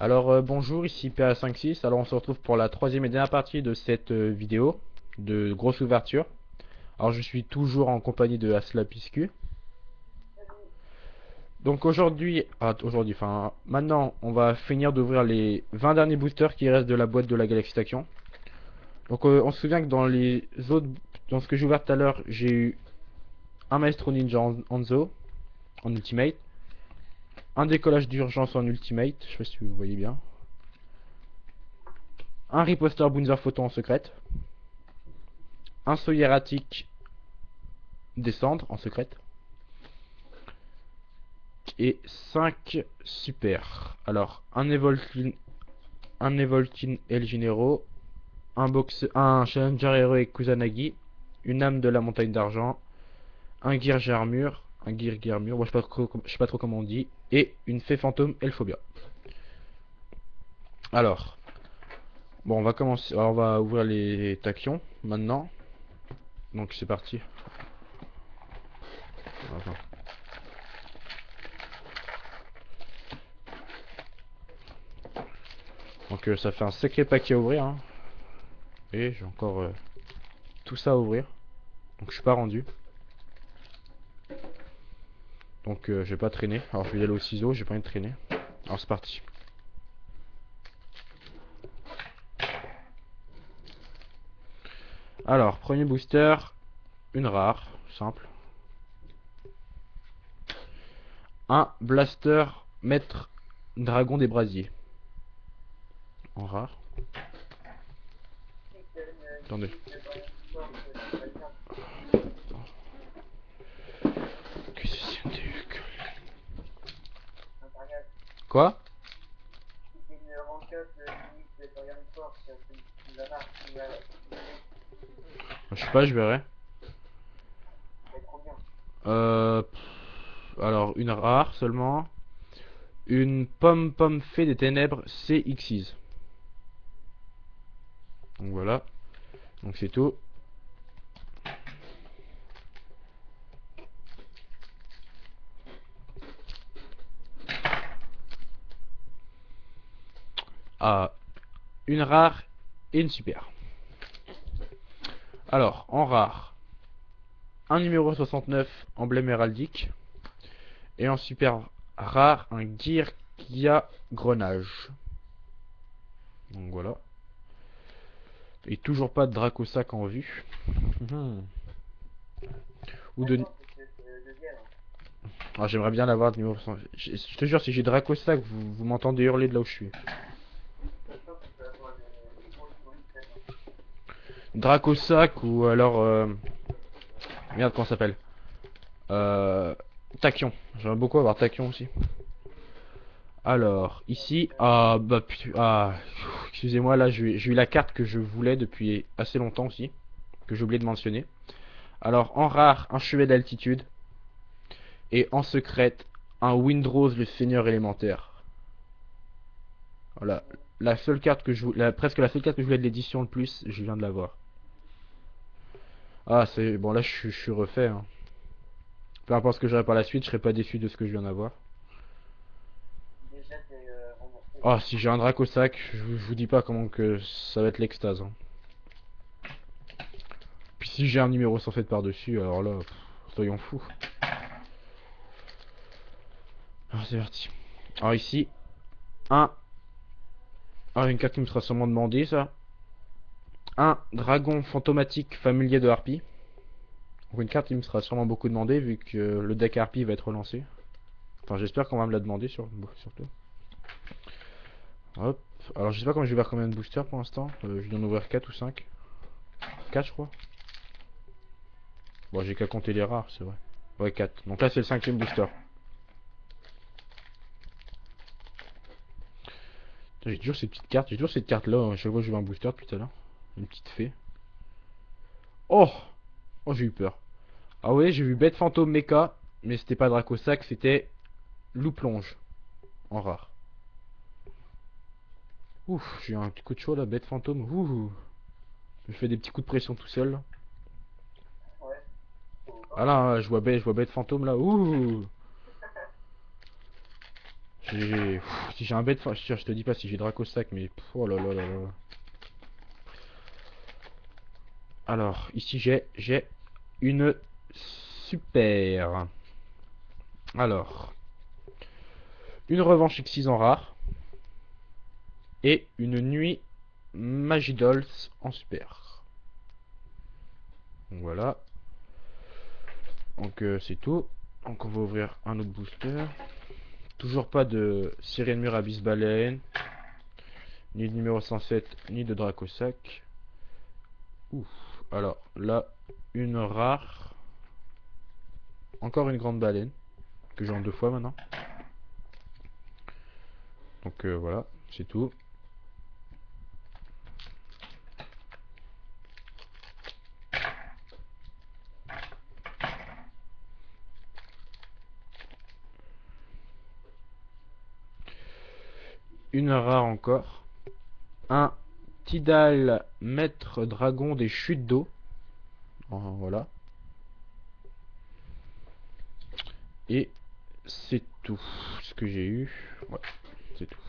Bonjour, ici PA56. Alors on se retrouve pour la troisième et dernière partie de cette vidéo de grosse ouverture. Alors je suis toujours en compagnie de Aslapiscu. Donc enfin maintenant on va finir d'ouvrir les 20 derniers boosters qui restent de la boîte de la Galaxy Tachyon. Donc on se souvient que dans ce que j'ai ouvert tout à l'heure, j'ai eu un Maestro Ninja Hanzo en Ultimate, un décollage d'urgence en Ultimate, je sais pas si vous voyez bien, un riposter Bunzer Photon en secrète, un Soyeratic descendre en secrète et 5 super. Alors un Evolkin El Genero, un Challenger héroïque Kusanagi, une âme de la montagne d'argent, un Gear Armure, moi je sais pas trop comment on dit, et une fée fantôme Elphobia. Alors, bon on va commencer, alors, on va ouvrir les tachyons maintenant. Donc c'est parti. Attends. Donc ça fait un sacré paquet à ouvrir, hein. Et j'ai encore tout ça à ouvrir. Donc je suis pas rendu. Donc je vais pas traîner. Alors je vais y aller au ciseau, j'ai pas envie de traîner. Alors c'est parti. Alors, premier booster, une rare, simple. Un blaster maître dragon des brasiers. En rare. Attendez. Quoi? Je sais pas, je verrai. Euh, alors, une rare seulement. Une pomme fée des ténèbres CXIS. Donc voilà. Donc c'est tout. Ah, une rare et une super. Alors, en rare, un numéro 69, emblème héraldique. Et en super rare, un Gear Grenage. Donc voilà. Et toujours pas de Dracosac en vue. Ou de... Ah, j'aimerais bien l'avoir de numéro 100. Je te jure, si j'ai Dracosac, vous m'entendez hurler de là où je suis. Dracosac ou alors... Merde, comment ça s'appelle Tachyon. J'aimerais beaucoup avoir Tachyon aussi. Alors, ici... Ah, bah... Excusez-moi, là, j'ai eu la carte que je voulais depuis assez longtemps aussi. Que j'ai oublié de mentionner. Alors, en rare, un chevet d'altitude. Et en secrète, un Windrose, le seigneur élémentaire. Voilà. La seule carte que presque la seule carte que je voulais de l'édition le plus, je viens de l'avoir. Ah, c'est... Bon, là, je suis refait, hein. Peu importe ce que j'aurai par la suite, je serai pas déçu de ce que je viens d'avoir. Ah, si j'ai un Dracosac, je vous dis pas comment que ça va être l'extase, hein. Puis si j'ai un numéro 107 par-dessus, alors là, soyons fous. Alors c'est parti. Alors ici, un... Ah, une carte qui me sera sûrement demandée, ça. Un dragon fantomatique familier de Harpie. Donc une carte qui me sera sûrement beaucoup demandée vu que le deck Harpie va être relancé. Enfin, j'espère qu'on va me la demander surtout. Hop. Alors je sais pas comment je vais faire combien de boosters pour l'instant. Je dois en ouvrir 4 ou 5. 4 je crois. Bon, j'ai qu'à compter les rares, c'est vrai. Ouais, 4. Donc là, c'est le cinquième booster. J'ai toujours ces petites cartes. J'ai toujours cette carte là. Chaque fois que je veux un booster depuis tout à l'heure. Une petite fée. Oh! Oh, j'ai eu peur. Ah ouais, j'ai vu Bête Fantôme Mecha. Mais c'était pas Dracosac, c'était Loup Plonge. En rare. Ouf, j'ai eu un petit coup de chaud là, Bête Fantôme. Ouh. Je fais des petits coups de pression tout seul. Ah là, je vois bête fantôme là. Ouh. Si j'ai un bête, enfin, je te dis pas si j'ai Dracosac, mais oh là là là là. Alors, ici j'ai une super. Alors, une revanche X6 en rare et une nuit Magidols en super. Donc voilà. Donc c'est tout. Donc on va ouvrir un autre booster. Toujours pas de Sirène Mur Abyss Baleine, ni de numéro 107, ni de Dracosac. Ouf. Alors là, une rare. Encore une grande baleine, que j'ai en 2 fois maintenant. Donc voilà, c'est tout. Une rare encore. Un Tidal Maître Dragon des chutes d'eau. Voilà. Et c'est tout ce que j'ai eu. Ouais, c'est tout.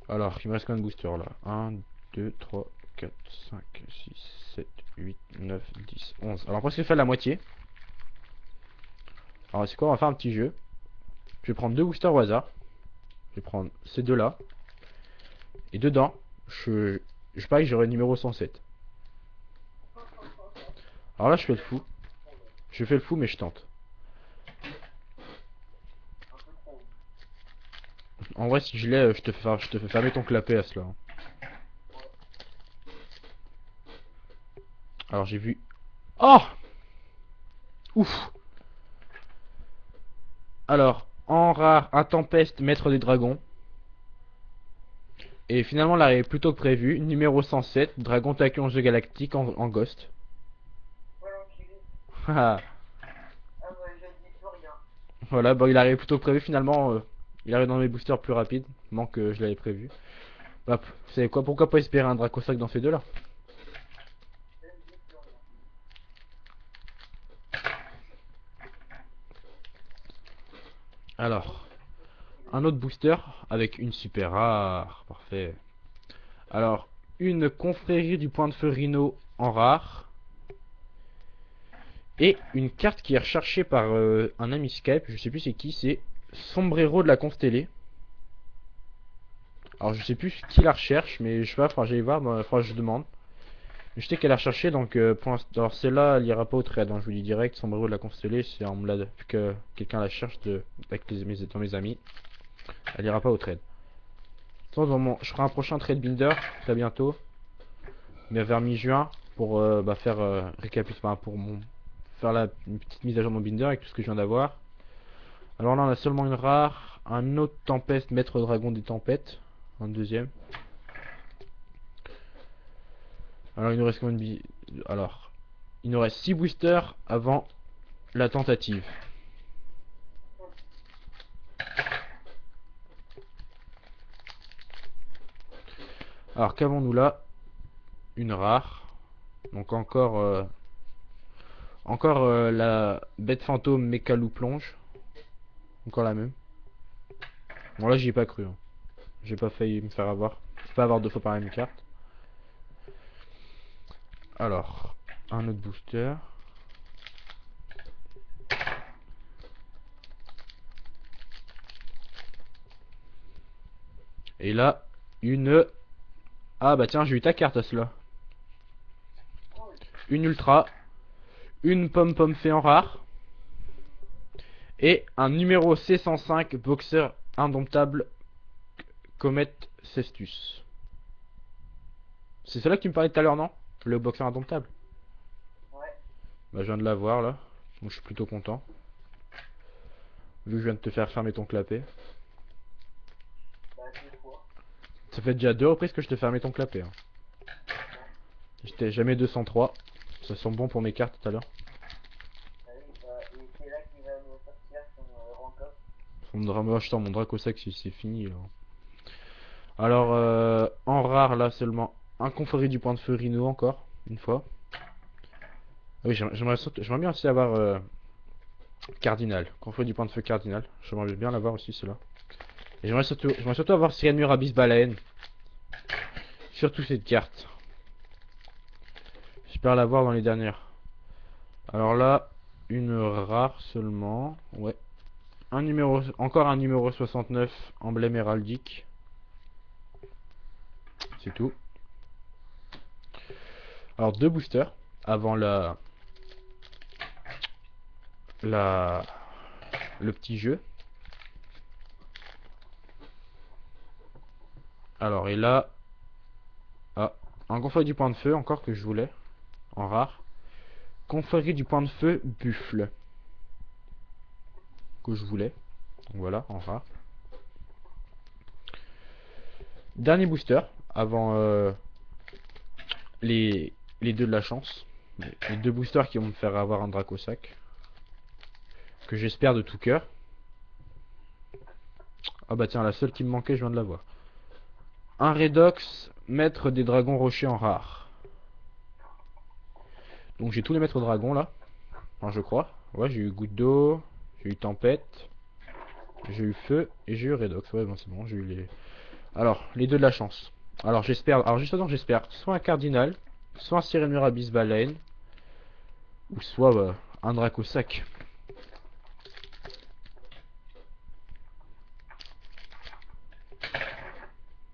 Alors, il me reste combien de boosters là? 1, 2, 3, 4, 5, 6, 7, 8, 9, 10, 11. Alors, presque fait la moitié. Alors, c'est quoi? On va faire un petit jeu. Je vais prendre 2 boosters au hasard. Je vais prendre ces deux là. Et dedans, je parie que j'aurai le numéro 107. Alors là, je fais le fou. Je fais le fou, mais je tente. En vrai, si je l'ai, je te fais fermer ton clapet à cela. Alors, j'ai vu. Oh! Ouf! Alors, en rare, un Tempest, Maître des Dragons. Et finalement, l'arrêt est plutôt que prévu. Numéro 107, Dragon Tachyon Jeu Galactique en Ghost. Voilà, bon, il arrive plutôt que prévu finalement. Il arrive dans mes boosters plus rapides. Manque que je l'avais prévu. Hop, vous savez quoi? Pourquoi pas espérer un Dracosac dans ces deux-là? Alors, un autre booster avec une super rare. Parfait. Alors, une confrérie du point de feu Rhino en rare. Et une carte qui est recherchée par un ami Skype. Je sais plus c'est qui. C'est Sombrero de la Constellée. Alors, je sais plus qui la recherche. Mais je sais pas, faudra que j'aille voir. Faudra que je demande. Je sais qu'elle a recherché. Donc, pour l'instant. Alors, celle-là, elle ira pas au trade. Hein, je vous dis direct. Sombrero de la Constellée. C'est en vu que quelqu'un la cherche avec dans mes amis. Elle ira pas au trade. Je ferai un prochain trade binder très bientôt, mais vers mi-juin pour faire récapituler, faire une petite mise à jour de mon binder avec tout ce que je viens d'avoir. Alors là on a seulement une rare, un autre Tempest Maître Dragon des Tempêtes, un deuxième. Alors il nous reste combien de alors il nous reste 6 boosters avant la tentative. Alors qu'avons-nous là? Une rare. Donc encore la bête fantôme Mécalou plonge. Encore la même. Bon là j'y ai pas cru. Hein. J'ai pas failli me faire avoir. Je peux pas avoir 2 fois par même carte. Alors, un autre booster. Et là, une... Ah bah tiens, j'ai eu ta carte à cela. Une ultra. Une pom-pom fait en rare. Et un numéro C105 boxeur indomptable Comet Cestus. C'est cela que tu me parlais tout à l'heure, non? Le boxeur indomptable. Ouais. Bah je viens de l'avoir là. Donc je suis plutôt content. Vu que je viens de te faire fermer ton clapet. Bah, ça fait déjà 2 reprises que je te fermé ton clapet. Hein. J'étais jamais 203. Ça sent bon pour mes cartes tout à l'heure. C'est là qu'il va me sortir son Rancor. Mon Dracosac c'est fini là. Alors en rare là seulement un confrérie du point de feu Rhino encore une fois. Ah oui j'aimerais bien aussi avoir Cardinal. Conflit du point de feu cardinal. J'aimerais bien l'avoir aussi, cela. Et j'aimerais surtout avoir Sirène Murabis Baleine. Surtout cette carte. J'espère l'avoir dans les dernières. Alors là, une rare seulement. Ouais. Encore un numéro 69, emblème héraldique. C'est tout. Alors deux boosters avant le petit jeu. Alors et là, ah, un confrérie du point de feu encore que je voulais en rare. Confrérie du point de feu buffle que je voulais. Donc voilà en rare. Dernier booster avant les deux de la chance. Les deux boosters qui vont me faire avoir un Dracosac. Que j'espère de tout cœur. Ah bah tiens, la seule qui me manquait, je viens de la voir. Un Redox, maître des dragons rochers en rare. Donc j'ai tous les maîtres dragons là. Enfin, je crois. Ouais, j'ai eu goutte d'eau, j'ai eu tempête, j'ai eu feu et j'ai eu Redox. Ouais, bon, c'est bon, j'ai eu les. Alors, les deux de la chance. Alors j'espère. Alors justement, j'espère soit un cardinal, soit un Sirène Murabis Baleine, ou soit un Dracosac.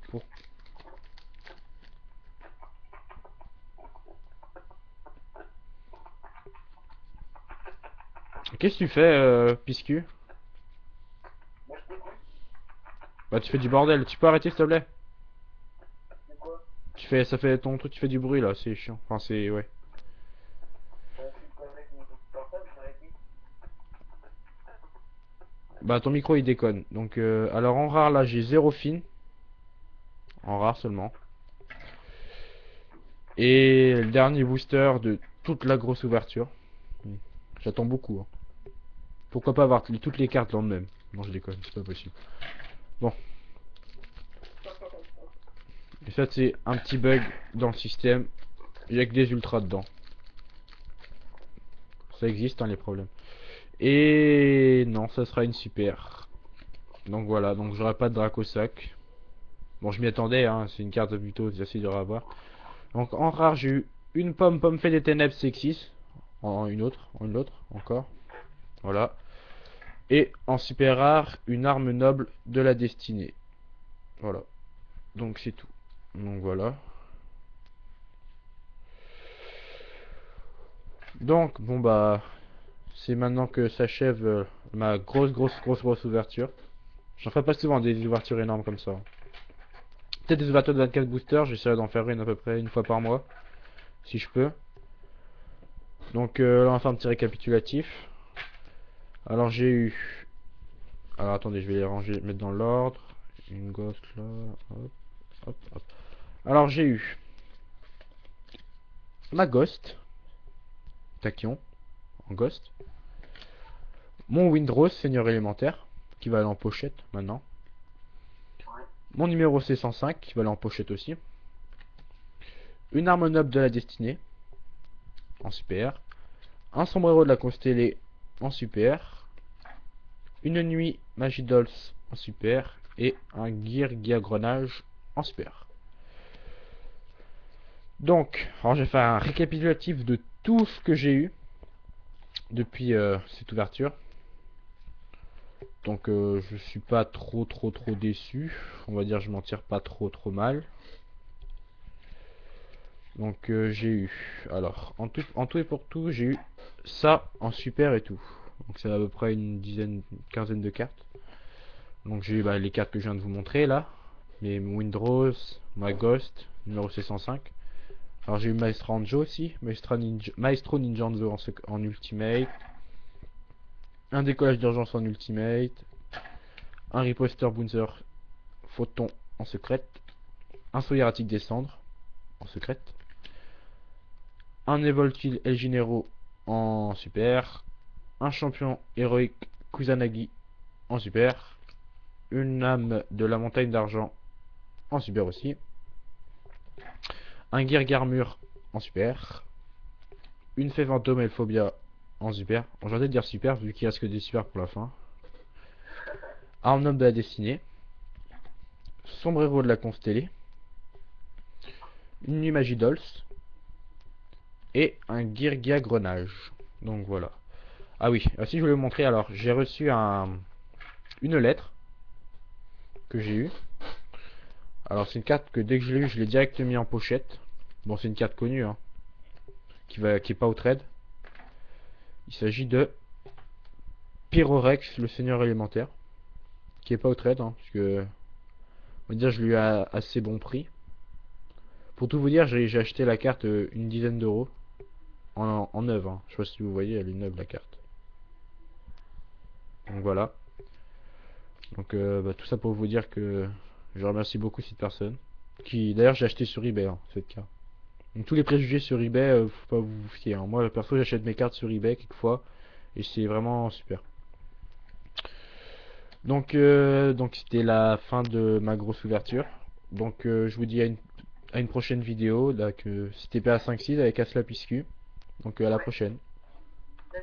Pour... Qu'est-ce que tu fais, Piscu? Bah tu fais du bordel. Tu peux arrêter s'il te plaît? Tu fais, ça fait ton truc, tu fais du bruit là, c'est chiant. Enfin c'est ouais. Bah ton micro il déconne. Donc alors en rare là j'ai 0 fine. En rare seulement. Et le dernier booster de toute la grosse ouverture. J'attends beaucoup. Hein. Pourquoi pas avoir toutes les cartes dans le même? Non je déconne, c'est pas possible. Bon. Et ça c'est un petit bug dans le système. Il y a que des ultras dedans. Ça existe hein, les problèmes. Et non, ça sera une super. Donc voilà, donc j'aurai pas de Dracosac. Bon, je m'y attendais, hein, c'est une carte plutôt assez dure à avoir. Donc en rare, j'ai eu une pomme fait des ténèbres sexy. Une autre, encore. Voilà. Et en super rare, une arme noble de la destinée. Voilà. Donc c'est tout. Donc voilà. Donc bon bah c'est maintenant que s'achève ma grosse ouverture. J'en fais pas souvent des ouvertures énormes comme ça. Peut-être des ouvertures de 24 boosters, j'essaierai d'en faire une à peu près une fois par mois. Si je peux. Donc là on va faire un petit récapitulatif. Alors j'ai eu... Alors attendez, je vais les ranger, mettre dans l'ordre. Une ghost là. Hop, hop, hop. Alors j'ai eu... Ma ghost. Tachyon. En ghost. Mon Windrose, seigneur élémentaire. Qui va aller en pochette maintenant. Mon numéro C105 qui va aller en pochette aussi. Une arme noble de la destinée. En super. Un sombrero de la constellée en super. Une nuit Magidols en super. Et un Gear Grenage en super. Donc, alors je vais faire un récapitulatif de tout ce que j'ai eu depuis cette ouverture. Donc je suis pas trop déçu. On va dire je m'en tire pas trop mal. Donc j'ai eu, alors en tout et pour tout, j'ai eu ça en super et tout. Donc c'est à peu près une quinzaine de cartes. Donc j'ai eu les cartes que je viens de vous montrer là. Les Windrose, ma Ghost, numéro C105. Alors j'ai eu Maestro Anjo aussi, Maestro Ninjanzo en ultimate. Un décollage d'urgence en ultimate. Un riposter Bouncer Photon en secrète. Un saut hiératique des cendres en secrète. Un Evoltil El Ginero en super. Un champion héroïque Kusanagi en super. Une âme de la montagne d'argent en super aussi. Un Gear Garmur en super. Une fée fantôme Elphobia en super. Bon, j'ai envie de dire super vu qu'il reste que des super pour la fin. Arme noble de la destinée. Sombrero de la constellée. Une Numagidols. Et un Girgia Grenage. Donc voilà. Ah oui, si je voulais vous montrer, alors j'ai reçu une lettre que j'ai eue. Alors c'est une carte que dès que je l'ai eue, je l'ai direct mis en pochette. Bon, c'est une carte connue, hein, qui est pas au trade. Il s'agit de Pyrorex, le seigneur élémentaire, qui est pas au trade, hein, parce que on va dire je l'ai eu à assez bon prix. Pour tout vous dire, j'ai acheté la carte une dizaine d'euros en neuve. Hein. Je sais pas si vous voyez, elle est neuve la carte. Donc voilà. Donc tout ça pour vous dire que je remercie beaucoup cette personne. Qui d'ailleurs j'ai acheté sur eBay hein, cette carte. Donc tous les préjugés sur eBay, faut pas vous fier. Hein. Moi perso j'achète mes cartes sur eBay quelquefois et c'est vraiment super. Donc c'était la fin de ma grosse ouverture. Donc je vous dis à une prochaine vidéo. Là que c'était PA56 avec Aslapiscu. Donc à la prochaine.